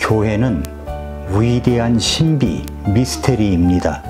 교회는 위대한 신비, 미스테리입니다.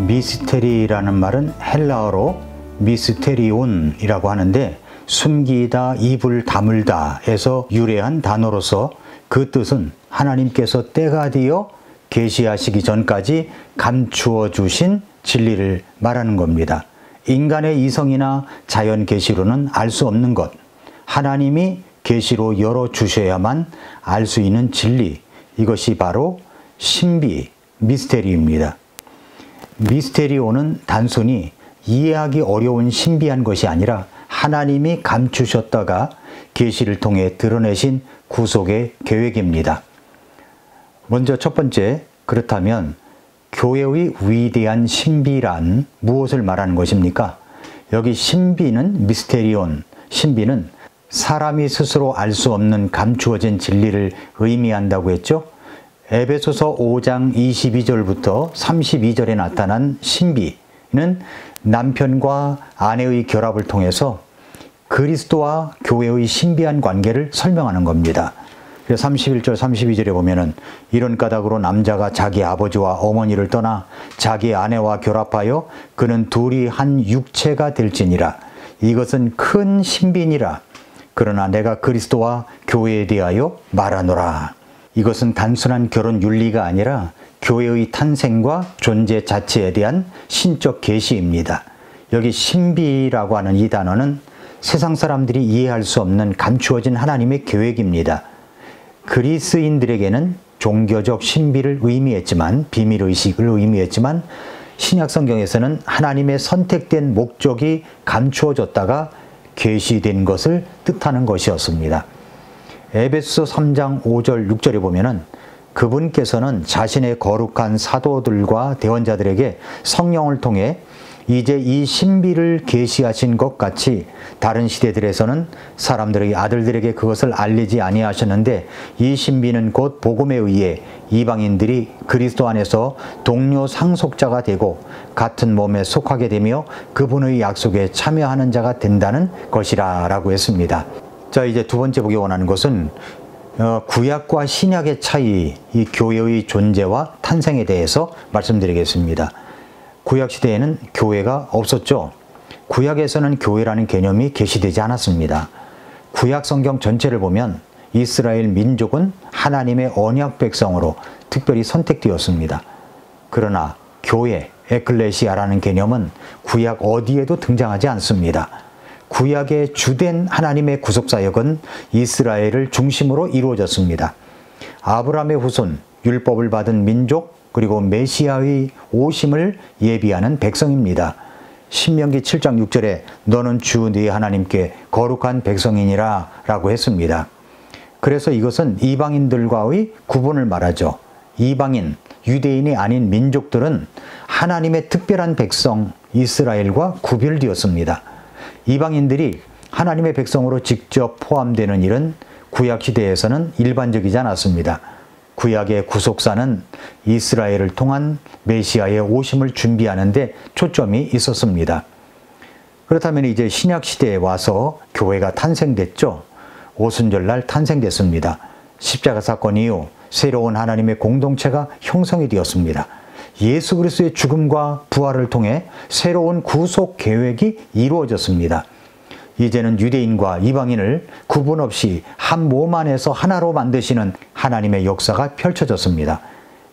미스테리라는 말은 헬라어로 미스테리온이라고 하는데 숨기다, 입을 다물다 에서 유래한 단어로서 그 뜻은 하나님께서 때가 되어 계시하시기 전까지 감추어 주신 진리를 말하는 겁니다. 인간의 이성이나 자연 계시로는 알 수 없는 것, 하나님이 계시로 열어주셔야만 알 수 있는 진리, 이것이 바로 신비, 미스테리입니다. 미스테리오는 단순히 이해하기 어려운 신비한 것이 아니라 하나님이 감추셨다가 계시를 통해 드러내신 구속의 계획입니다. 먼저 첫 번째, 그렇다면 교회의 위대한 신비란 무엇을 말하는 것입니까? 여기 신비는 미스테리온, 신비는 사람이 스스로 알 수 없는 감추어진 진리를 의미한다고 했죠. 에베소서 5장 22절부터 32절에 나타난 신비는 남편과 아내의 결합을 통해서 그리스도와 교회의 신비한 관계를 설명하는 겁니다. 31절, 32절에 보면은 이런 까닭으로 남자가 자기 아버지와 어머니를 떠나 자기 아내와 결합하여 그는 둘이 한 육체가 될지니라. 이것은 큰 신비니라. 그러나 내가 그리스도와 교회에 대하여 말하노라. 이것은 단순한 결혼 윤리가 아니라 교회의 탄생과 존재 자체에 대한 신적 계시입니다. 여기 신비라고 하는 이 단어는 세상 사람들이 이해할 수 없는 감추어진 하나님의 계획입니다. 그리스인들에게는 종교적 신비를 의미했지만, 비밀의식을 의미했지만 신약 성경에서는 하나님의 선택된 목적이 감추어졌다가 계시된 것을 뜻하는 것이었습니다. 에베소서 3장 5절 6절에 보면은 그분께서는 자신의 거룩한 사도들과 대언자들에게 성령을 통해 이제 이 신비를 계시하신 것 같이 다른 시대들에서는 사람들의 아들들에게 그것을 알리지 아니하셨는데 이 신비는 곧 복음에 의해 이방인들이 그리스도 안에서 동료 상속자가 되고 같은 몸에 속하게 되며 그분의 약속에 참여하는 자가 된다는 것이라 라고 했습니다. 자, 이제 두 번째 보기 원하는 것은 구약과 신약의 차이, 이 교회의 존재와 탄생에 대해서 말씀드리겠습니다. 구약시대에는 교회가 없었죠. 구약에서는 교회라는 개념이 계시되지 않았습니다. 구약 성경 전체를 보면 이스라엘 민족은 하나님의 언약 백성으로 특별히 선택되었습니다. 그러나 교회, 에클레시아라는 개념은 구약 어디에도 등장하지 않습니다. 구약의 주된 하나님의 구속사역은 이스라엘을 중심으로 이루어졌습니다. 아브라함의 후손, 율법을 받은 민족, 그리고 메시아의 오심을 예비하는 백성입니다. 신명기 7장 6절에 너는 주 네 하나님께 거룩한 백성이니라 라고 했습니다. 그래서 이것은 이방인들과의 구분을 말하죠. 이방인, 유대인이 아닌 민족들은 하나님의 특별한 백성 이스라엘과 구별되었습니다. 이방인들이 하나님의 백성으로 직접 포함되는 일은 구약시대에서는 일반적이지 않았습니다. 구약의 구속사는 이스라엘을 통한 메시아의 오심을 준비하는 데 초점이 있었습니다. 그렇다면 이제 신약시대에 와서 교회가 탄생됐죠. 오순절날 탄생됐습니다. 십자가 사건 이후 새로운 하나님의 공동체가 형성이 되었습니다. 예수 그리스도의 죽음과 부활을 통해 새로운 구속 계획이 이루어졌습니다. 이제는 유대인과 이방인을 구분 없이 한 몸 안에서 하나로 만드시는 하나님의 역사가 펼쳐졌습니다.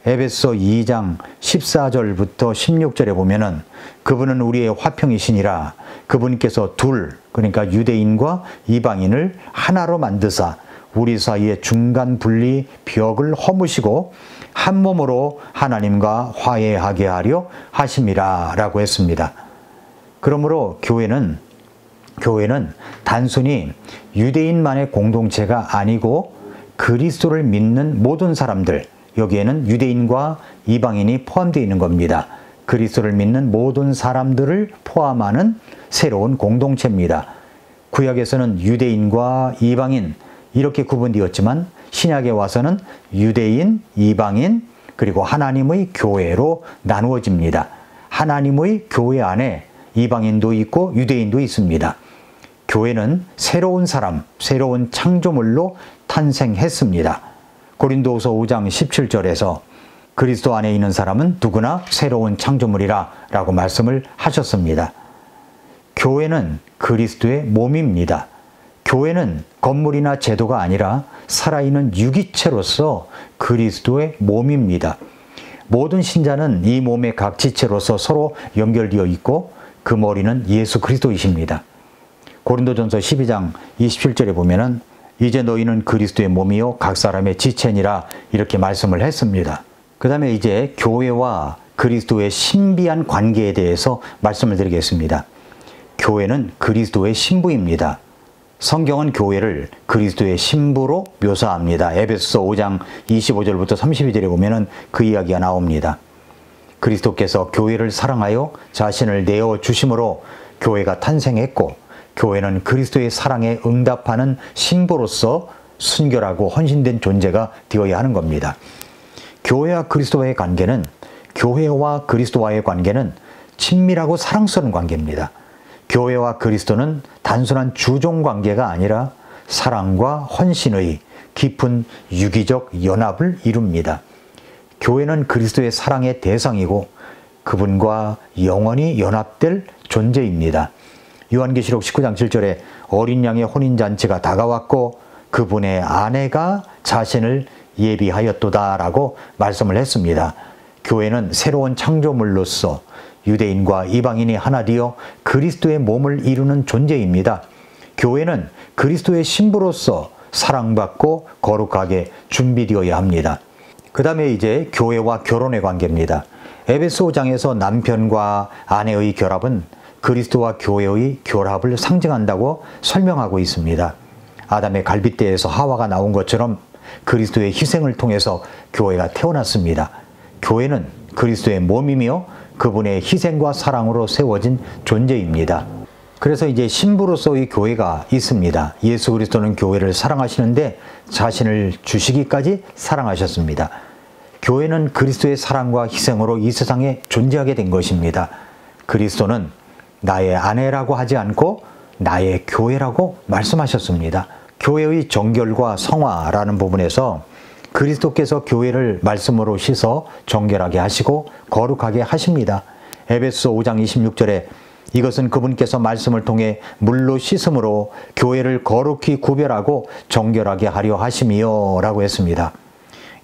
에베소 2장 14절부터 16절에 보면은 그분은 우리의 화평이시니라. 그분께서 둘, 그러니까 유대인과 이방인을 하나로 만드사 우리 사이의 중간 분리 벽을 허무시고 한 몸으로 하나님과 화해하게 하려 하심이라 라고 했습니다. 그러므로 교회는 단순히 유대인만의 공동체가 아니고 그리스도를 믿는 모든 사람들, 여기에는 유대인과 이방인이 포함되어 있는 겁니다. 그리스도를 믿는 모든 사람들을 포함하는 새로운 공동체입니다. 구약에서는 유대인과 이방인 이렇게 구분되었지만 신약에 와서는 유대인, 이방인, 그리고 하나님의 교회로 나누어집니다. 하나님의 교회 안에 이방인도 있고 유대인도 있습니다. 교회는 새로운 사람, 새로운 창조물로 탄생했습니다. 고린도후서 5장 17절에서 그리스도 안에 있는 사람은 누구나 새로운 창조물이라 라고 말씀을 하셨습니다. 교회는 그리스도의 몸입니다. 교회는 건물이나 제도가 아니라 살아있는 유기체로서 그리스도의 몸입니다. 모든 신자는 이 몸의 각 지체로서 서로 연결되어 있고 그 머리는 예수 그리스도이십니다. 고린도전서 12장 27절에 보면은 이제 너희는 그리스도의 몸이요 각 사람의 지체니라 이렇게 말씀을 했습니다. 그 다음에 이제 교회와 그리스도의 신비한 관계에 대해서 말씀을 드리겠습니다. 교회는 그리스도의 신부입니다. 성경은 교회를 그리스도의 신부로 묘사합니다. 에베소서 5장 25절부터 32절에 보면은 그 이야기가 나옵니다. 그리스도께서 교회를 사랑하여 자신을 내어 주심으로 교회가 탄생했고 교회는 그리스도의 사랑에 응답하는 신부로서 순결하고 헌신된 존재가 되어야 하는 겁니다. 교회와 그리스도와의 관계는 교회와 그리스도와의 관계는 친밀하고 사랑스러운 관계입니다. 교회와 그리스도는 단순한 주종 관계가 아니라 사랑과 헌신의 깊은 유기적 연합을 이룹니다. 교회는 그리스도의 사랑의 대상이고 그분과 영원히 연합될 존재입니다. 요한계시록 19장 7절에 어린 양의 혼인잔치가 다가왔고 그분의 아내가 자신을 예비하였도다 라고 말씀을 했습니다. 교회는 새로운 창조물로서 유대인과 이방인이 하나 되어 그리스도의 몸을 이루는 존재입니다. 교회는 그리스도의 신부로서 사랑받고 거룩하게 준비되어야 합니다. 그 다음에 이제 교회와 결혼의 관계입니다. 에베소 5장에서 남편과 아내의 결합은 그리스도와 교회의 결합을 상징한다고 설명하고 있습니다. 아담의 갈빗대에서 하와가 나온 것처럼 그리스도의 희생을 통해서 교회가 태어났습니다. 교회는 그리스도의 몸이며 그분의 희생과 사랑으로 세워진 존재입니다. 그래서 이제 신부로서의 교회가 있습니다. 예수 그리스도는 교회를 사랑하시는데 자신을 주시기까지 사랑하셨습니다. 교회는 그리스도의 사랑과 희생으로 이 세상에 존재하게 된 것입니다. 그리스도는 나의 아내라고 하지 않고 나의 교회라고 말씀하셨습니다. 교회의 정결과 성화라는 부분에서 그리스도께서 교회를 말씀으로 씻어 정결하게 하시고 거룩하게 하십니다. 에베소 5장 26절에 이것은 그분께서 말씀을 통해 물로 씻음으로 교회를 거룩히 구별하고 정결하게 하려 하심이요 라고 했습니다.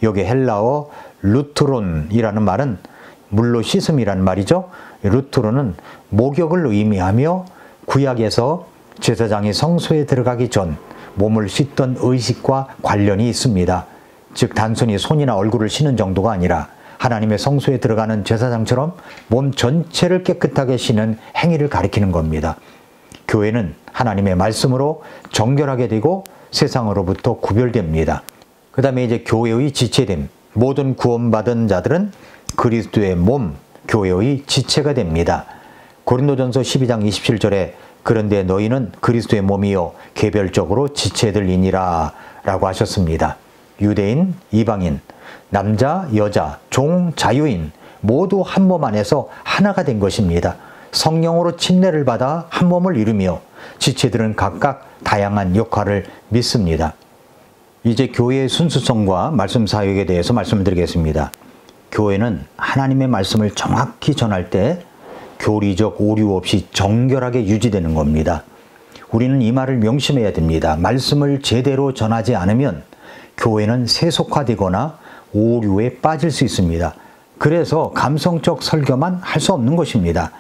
여기 헬라어 루트론이라는 말은 물로 씻음이라는 말이죠. 루트론은 목욕을 의미하며 구약에서 제사장이 성소에 들어가기 전 몸을 씻던 의식과 관련이 있습니다. 즉 단순히 손이나 얼굴을 씻는 정도가 아니라 하나님의 성소에 들어가는 제사장처럼 몸 전체를 깨끗하게 씻는 행위를 가리키는 겁니다. 교회는 하나님의 말씀으로 정결하게 되고 세상으로부터 구별됩니다. 그 다음에 이제 교회의 지체됨. 모든 구원받은 자들은 그리스도의 몸, 교회의 지체가 됩니다. 고린도전서 12장 27절에 그런데 너희는 그리스도의 몸이요 개별적으로 지체들이니라 라고 하셨습니다. 유대인, 이방인, 남자, 여자, 종, 자유인 모두 한 몸 안에서 하나가 된 것입니다. 성령으로 침례를 받아 한 몸을 이루며 지체들은 각각 다양한 역할을 믿습니다. 이제 교회의 순수성과 말씀 사역에 대해서 말씀을 드리겠습니다. 교회는 하나님의 말씀을 정확히 전할 때 교리적 오류 없이 정결하게 유지되는 겁니다. 우리는 이 말을 명심해야 됩니다. 말씀을 제대로 전하지 않으면 교회는 세속화되거나 오류에 빠질 수 있습니다. 그래서 감성적 설교만 할 수 없는 것입니다.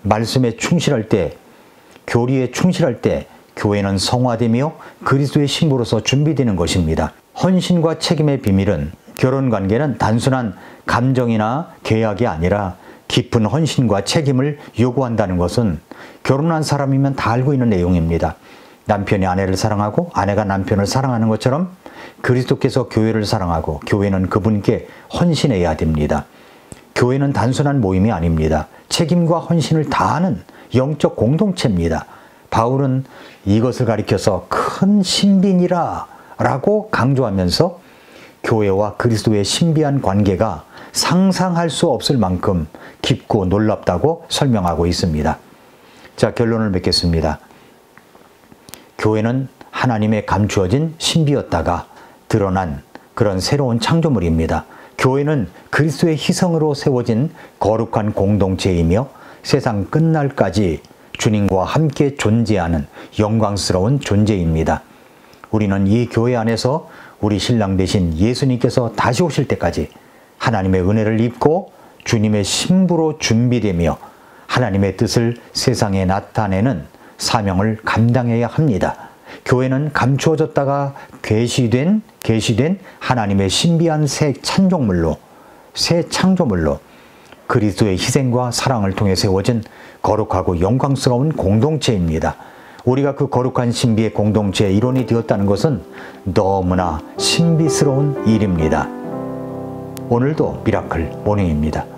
말씀에 충실할 때, 교리에 충실할 때 교회는 성화되며 그리스도의 신부로서 준비되는 것입니다. 헌신과 책임의 비밀은 결혼관계는 단순한 감정이나 계약이 아니라 깊은 헌신과 책임을 요구한다는 것은 결혼한 사람이면 다 알고 있는 내용입니다. 남편이 아내를 사랑하고 아내가 남편을 사랑하는 것처럼 그리스도께서 교회를 사랑하고 교회는 그분께 헌신해야 됩니다. 교회는 단순한 모임이 아닙니다. 책임과 헌신을 다하는 영적 공동체입니다. 바울은 이것을 가리켜서 큰 신비니라 라고 강조하면서 교회와 그리스도의 신비한 관계가 상상할 수 없을 만큼 깊고 놀랍다고 설명하고 있습니다. 자, 결론을 맺겠습니다. 교회는 하나님의 감추어진 신비였다가 드러난 그런 새로운 창조물입니다. 교회는 그리스도의 희생으로 세워진 거룩한 공동체이며 세상 끝날까지 주님과 함께 존재하는 영광스러운 존재입니다. 우리는 이 교회 안에서 우리 신랑 되신 예수님께서 다시 오실 때까지 하나님의 은혜를 입고 주님의 신부로 준비되며 하나님의 뜻을 세상에 나타내는 사명을 감당해야 합니다. 교회는 감추어졌다가 계시된 하나님의 신비한 새 창조물로 그리스도의 희생과 사랑을 통해 세워진 거룩하고 영광스러운 공동체입니다. 우리가 그 거룩한 신비의 공동체의 일원이 되었다는 것은 너무나 신비스러운 일입니다. 오늘도 미라클 모닝입니다.